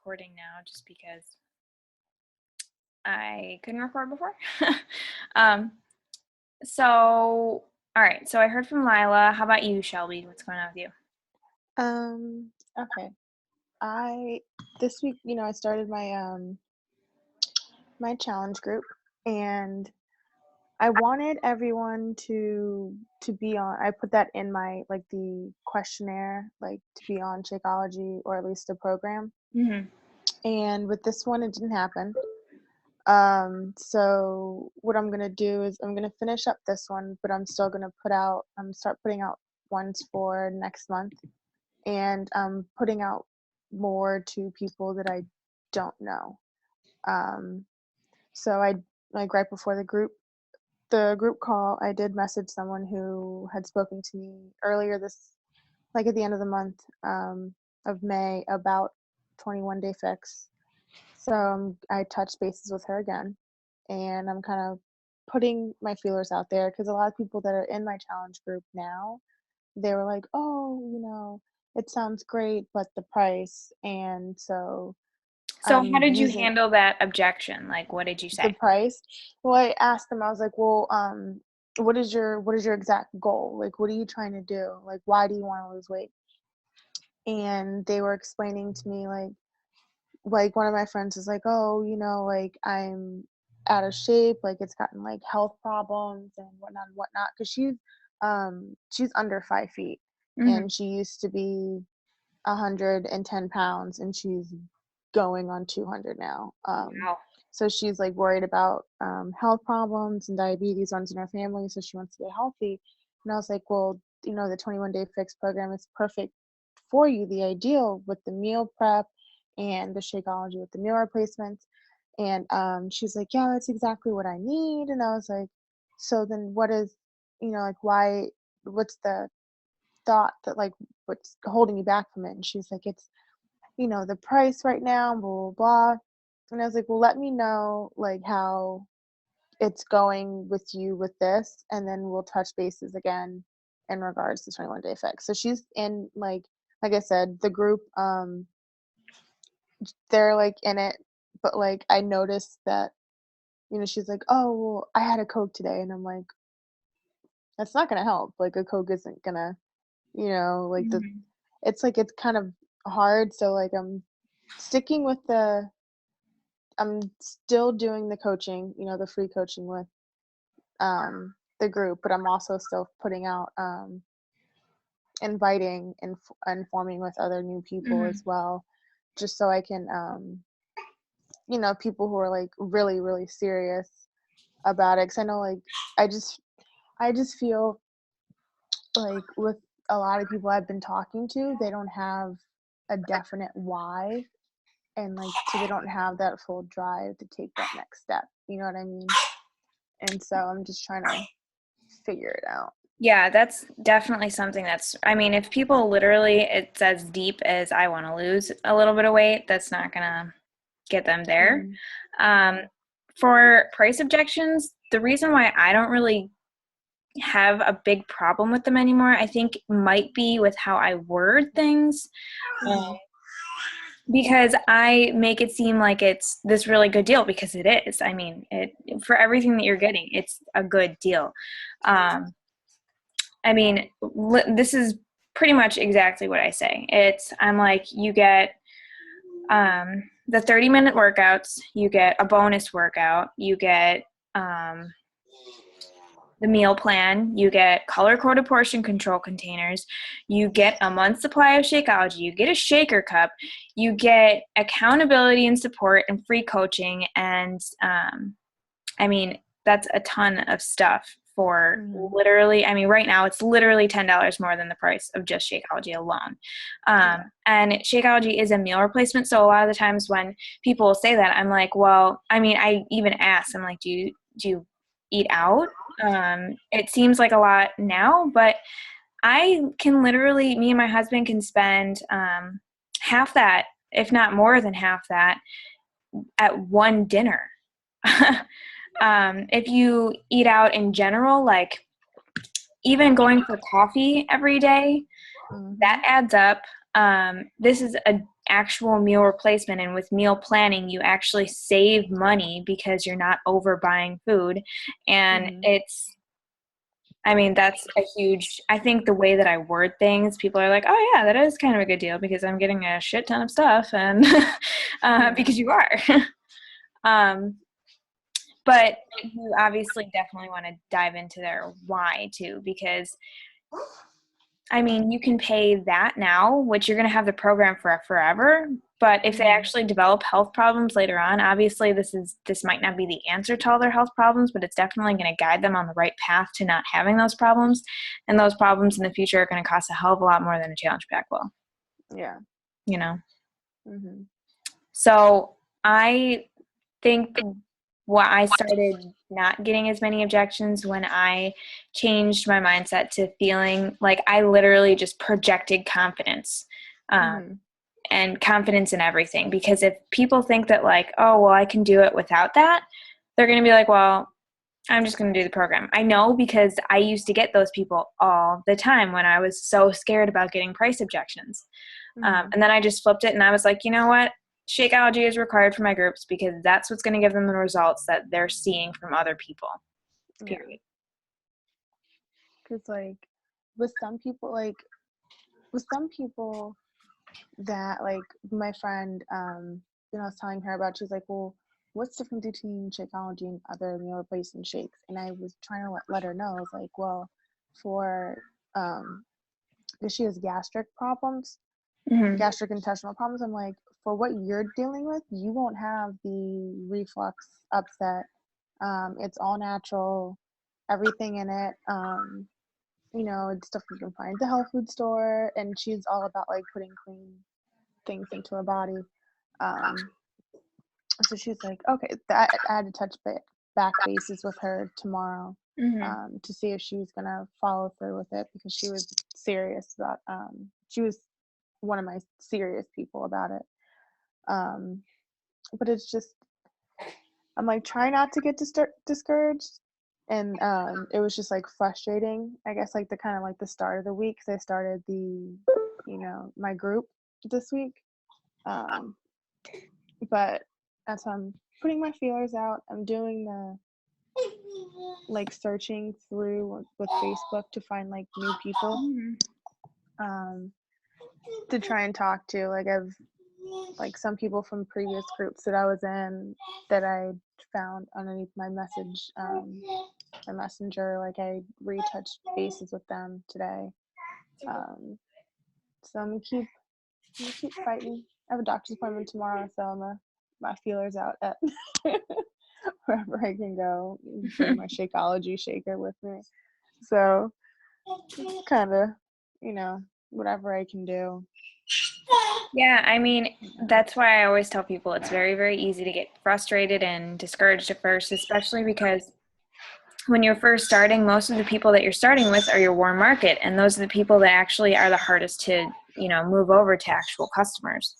recording now just because I couldn't record before. All right. So I heard from Lila. How about you, Shelby? What's going on with you? Okay. This week, I started my my challenge group, and I wanted everyone to be on. I put that in my the questionnaire, to be on Shakeology, or at least a program. Mm-hmm. And with this one, it didn't happen. So what I'm gonna do is I'm gonna finish up this one, but I'm still gonna start putting out ones for next month, and putting out more to people that I don't know. So I right before the group call, I did message someone who had spoken to me earlier at the end of the month of May, about 21 Day Fix. So I touched bases with her again, and I'm kind of putting my feelers out there, because a lot of people that are in my challenge group now, they were like, oh, it sounds great, but the price. And so So how I'm did you using handle that objection? Like, what did you the say? price. Well, I asked them, I was like, well, what is your exact goal? Like, what are you trying to do? Like, why do you want to lose weight? And they were explaining to me, one of my friends is like, oh, I'm out of shape, it's gotten health problems and whatnot, because she's under 5 feet, Mm-hmm. and she used to be 110 pounds, and she's going on 200 now. Wow. So she's worried about health problems and diabetes runs in her family, so she wants to get healthy. And I was like, well, the 21 Day Fix program is perfect for you, the ideal, with the meal prep and the Shakeology with the meal replacements. And she's like, yeah, that's exactly what I need. And I was like, so then what is, why, what's the thought that, what's holding you back from it? And she's like, it's, the price right now, blah, blah, blah. And I was like, well, let me know how it's going with you with this, and then we'll touch bases again in regards to 21 Day Fix. So she's in, like I said, the group, they're in it, but I noticed that, she's like, oh, well, I had a Coke today, and I'm like, that's not gonna help. A Coke isn't gonna, Mm-hmm. it's it's kind of hard. So sticking with I'm still doing the coaching, the free coaching with the group, but I'm also still putting out, inviting and informing with other new people Mm-hmm. as well, just so I can, people who are really, really serious about it. Cause I know I just feel with a lot of people I've been talking to, they don't have a definite why, and so they don't have that full drive to take that next step. You know what I mean? And so I'm just trying to figure it out. Yeah, that's definitely something I mean, if people literally, it's as deep as I want to lose a little bit of weight, that's not going to get them there. Mm-hmm. For price objections, the reason why I don't really have a big problem with them anymore, I think might be with how I word things. Mm-hmm. Because I make it seem like it's this really good deal, because it is. I mean, for everything that you're getting, it's a good deal. I mean, this is pretty much exactly what I say. I'm like, you get the 30-minute workouts, you get a bonus workout, you get the meal plan, you get color-coded portion control containers, you get a month's supply of Shakeology, you get a shaker cup, you get accountability and support and free coaching, and I mean, that's a ton of stuff for literally, I mean, right now it's literally $10 more than the price of just Shakeology alone. And Shakeology is a meal replacement, so a lot of the times when people say that, I'm like, well, I mean, I even ask, I'm like, do you eat out? It seems like a lot now, but I can literally, me and my husband can spend half that, if not more than half that, at one dinner. If you eat out in general, even going for coffee every day, Mm-hmm. that adds up. This is a actual meal replacement, and with meal planning, you actually save money because you're not overbuying food. And that's a huge, I think the way that I word things, people are like, oh yeah, that is kind of a good deal because I'm getting a shit ton of stuff, and because you are. But you obviously definitely want to dive into their why too, because you can pay that now, which you're going to have the program for forever. But if they actually develop health problems later on, obviously this might not be the answer to all their health problems, but it's definitely going to guide them on the right path to not having those problems. And those problems in the future are going to cost a hell of a lot more than a challenge pack will. Yeah. You know? So I think I started not getting as many objections when I changed my mindset to feeling like I literally just projected confidence. And confidence in everything. Because if people think that like, oh, well, I can do it without that, they're going to be like, well, I'm just going to do the program. I know, because I used to get those people all the time when I was so scared about getting price objections. And then I just flipped it and I was like, you know what? Shakeology is required for my groups because that's what's going to give them the results that they're seeing from other people. Period. Because like with some people that like my friend I was telling her about, she's like, well, what's different between Shakeology and other meal replacement shakes? And I was trying to let her know. I was like, well, for because she has gastric problems, gastric intestinal problems, I'm like, for what you're dealing with, you won't have the reflux, upset. It's all natural, everything in it. It's stuff you can find at the health food store, and she's all about like putting clean things into her body. So she's like, okay, I had to touch back bases with her tomorrow to see if she was gonna follow through with it, because she was serious about. She was one of my serious people about it. But it's just, I'm like, try not to get discouraged. And it was just like frustrating, I guess, like the kind of like the start of the week, because I started my group this week. But as I'm putting my feelers out, I'm doing the like searching through with Facebook to find like new people to try and talk to. Like I've like some people from previous groups that I was in that I found underneath my message, my messenger. Like I retouched bases with them today. So I'm gonna keep fighting. I have a doctor's appointment tomorrow, so I'm gonna my feelers out at wherever I can go. Bring my Shakeology shaker with me. So kind of, whatever I can do. Yeah, that's why I always tell people it's very, very easy to get frustrated and discouraged at first, especially because when you're first starting, most of the people that you're starting with are your warm market, and those are the people that actually are the hardest to, move over to actual customers.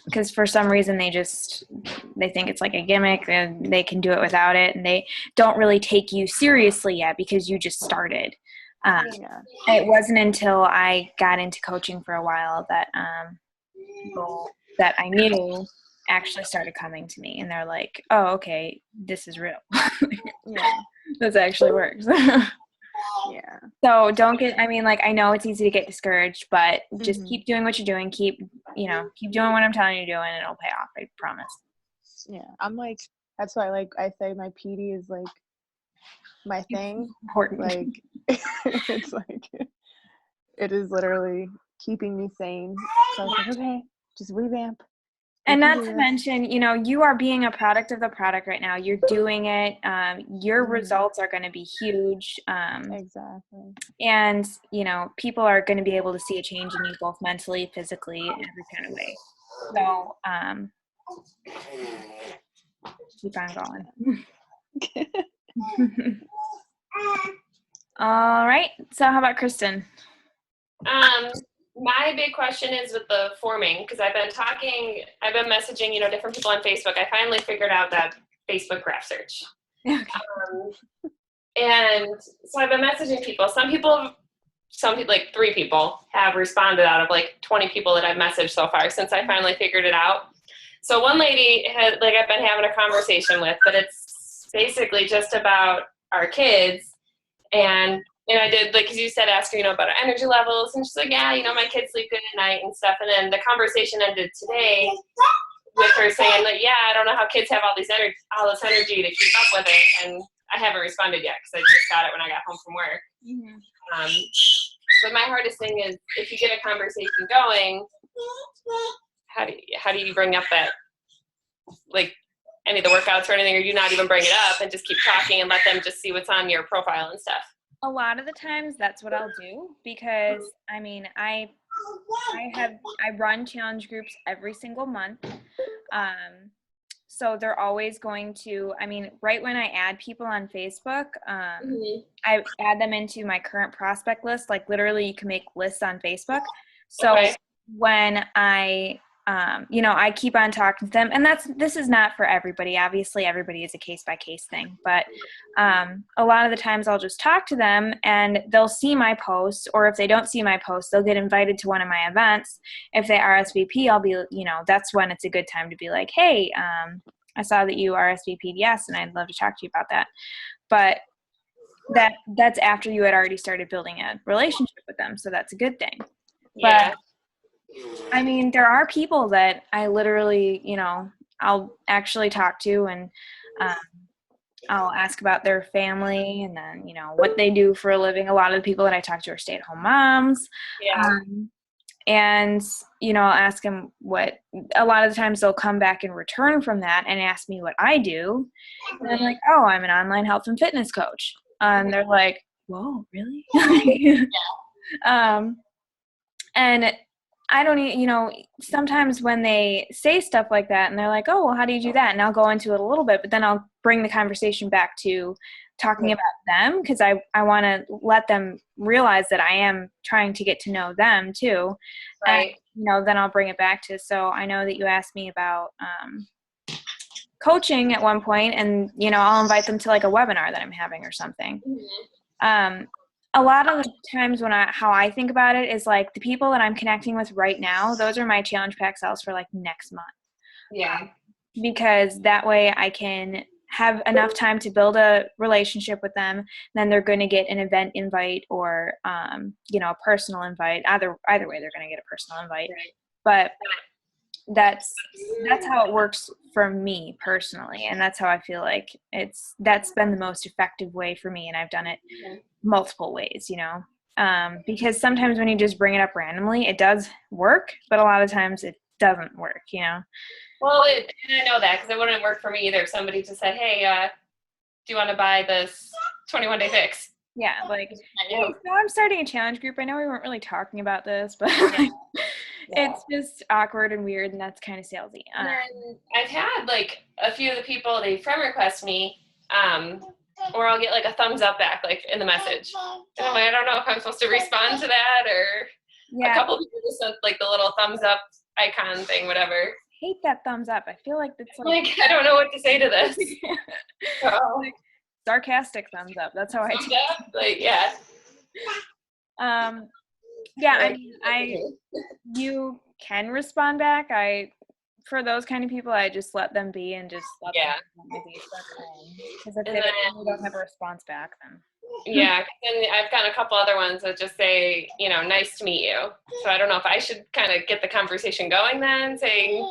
Because for some reason they think it's like a gimmick and they can do it without it, and they don't really take you seriously yet because you just started. It wasn't until I got into coaching for a while that people that I knew actually started coming to me, and they're like, oh, okay, this is real. This actually works. So don't get, I know it's easy to get discouraged, but just keep doing what you're doing. Keep doing what I'm telling you to do, and it'll pay off. I promise. Yeah. I'm like, that's why I say my PD is like my thing. Important. Like, it's like, it is literally keeping me sane. So I was like, okay, just revamp. And not to mention, you are being a product of the product right now. You're doing it. Your results are going to be huge. Exactly. And, people are going to be able to see a change in you both mentally, physically, in every kind of way. So, keep on going. All right. So how about Kristen? My big question is with the forming, because I've been messaging, different people on Facebook. I finally figured out that Facebook graph search. Okay. And so I've been messaging people. Some people some people, like 3 people have responded out of like 20 people that I've messaged so far since I finally figured it out. So one lady has, like, I've been having a conversation with, but it's basically just about our kids. And I did, like, as you said, ask her, about our energy levels. And she's like, yeah, my kids sleep good at night and stuff. And then the conversation ended today with her saying that, yeah, I don't know how kids have all this energy to keep up with it. And I haven't responded yet because I just got it when I got home from work. Mm-hmm. But my hardest thing is if you get a conversation going, how do you bring up that, like, any of the workouts or anything, or do you not even bring it up and just keep talking and let them just see what's on your profile and stuff? A lot of the times that's what I'll do because, I run challenge groups every single month. So they're always going to, right when I add people on Facebook, I add them into my current prospect list. Like literally you can make lists on Facebook. So when I keep on talking to them, and this is not for everybody. Obviously everybody is a case by case thing, but a lot of the times I'll just talk to them and they'll see my posts, or if they don't see my posts, they'll get invited to one of my events. If they RSVP, I'll be, that's when it's a good time to be like, hey, I saw that you RSVP'd, yes, and I'd love to talk to you about that. But that's after you had already started building a relationship with them, so that's a good thing. Yeah. But there are people that I literally, I'll actually talk to, and I'll ask about their family and then, what they do for a living. A lot of the people that I talk to are stay-at-home moms. Yeah. And, I'll ask them a lot of the times they'll come back in return from that and ask me what I do. And I'm like, oh, I'm an online health and fitness coach. And they're like, whoa, really? And I don't, sometimes when they say stuff like that and they're like, oh, well, how do you do that? And I'll go into it a little bit, but then I'll bring the conversation back to talking about them because I want to let them realize that I am trying to get to know them too. Right. And, then I'll bring it back to, so I know that you asked me about coaching at one point, and, I'll invite them to like a webinar that I'm having or something. Mm-hmm. A lot of the times how I think about it is like the people that I'm connecting with right now, those are my challenge pack sales for like next month. Yeah. Because that way I can have enough time to build a relationship with them. Then they're going to get an event invite or, a personal invite. Either way, they're going to get a personal invite. Right. But that's how it works for me personally. And that's how I feel like that's been the most effective way for me. And I've done it multiple ways, because sometimes when you just bring it up randomly, it does work, but a lot of times it doesn't work, Well, and I know that because it wouldn't work for me either if somebody just said, hey, do you want to buy this 21-day fix? Yeah, like, hey, so I'm starting a challenge group. I know we weren't really talking about this, but it's just awkward and weird, and that's kind of salesy. And then I've had like a few of the people, they friend request me, or I'll get like a thumbs up back, like in the message. And I'm like, I don't know if I'm supposed to respond to that, or a couple people just sent like the little thumbs up icon thing, whatever. I hate that thumbs up. I feel like that's like I don't know what to say to this. Like, sarcastic thumbs up. That's how I do it. Like, yeah. You can respond back. For those kind of people, I just let them be and just let them on my Facebook. Because if they don't have a response back, then. Yeah, and I've got a couple other ones that just say, nice to meet you. So I don't know if I should kind of get the conversation going then, saying.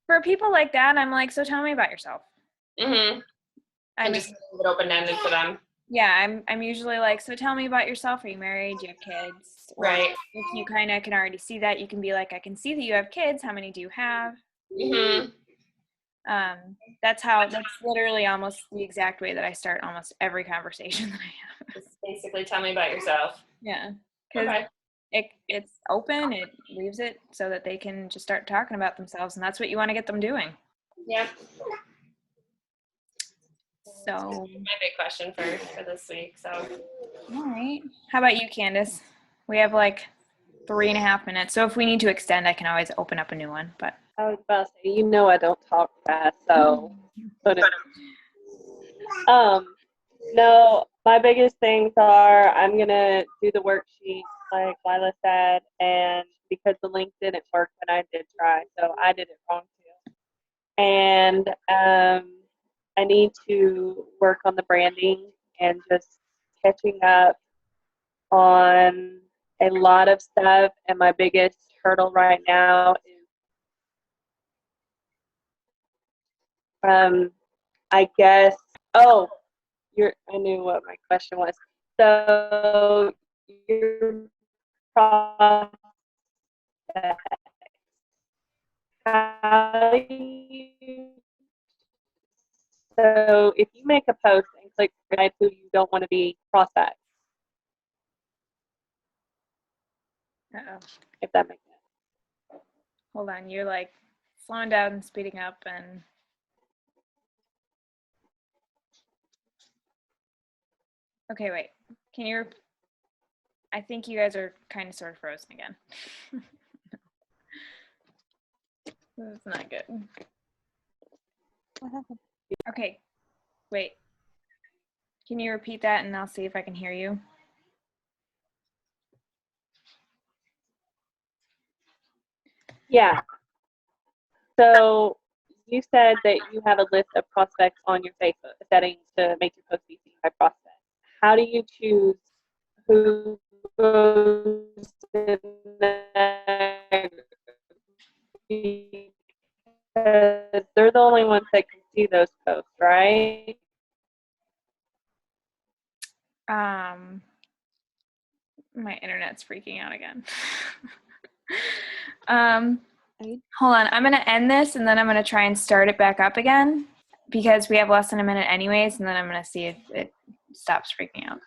For people like that, I'm like, so tell me about yourself. Mm-hmm. And just leave it open-ended for them. Yeah, I'm usually like, so tell me about yourself. Are you married? Do you have kids? Right. If you kind of can already see that, you can be like, I can see that you have kids. How many do you have? Mm-hmm. That's literally almost the exact way that I start almost every conversation that I have. Just basically tell me about yourself. Yeah. Because it's open. It leaves it so that they can just start talking about themselves, and that's what you want to get them doing. Yeah. So my big question for this week. So all right. How about you, Candace? We have like 3.5 minutes. So if we need to extend, I can always open up a new one. But I was about to say, I don't talk fast, so no, my biggest things are I'm gonna do the worksheet like Lila said, and because the link didn't work when I did try, so I did it wrong too. And I need to work on the branding and just catching up on a lot of stuff. And my biggest hurdle right now is, I guess, oh, I knew what my question was. So your process, how do you, so if you make a post and click type who you don't want to be prospect, Uh-oh. if that makes sense. Hold on, you're like slowing down and speeding up and okay, wait. Can you I think you guys are kind of sort of frozen again. That's not good. What happened? Okay, wait. Can you repeat that and I'll see if I can hear you? Yeah. So you said that you have a list of prospects on your Facebook settings to make your post be seen by prospects. How do you choose who goes in there? Because they're the only ones that can see those posts, right? My internet's freaking out again. Right? Hold on, I'm gonna end this and then I'm gonna try and start it back up again because we have less than a minute anyways, and then I'm gonna see if it stops freaking out.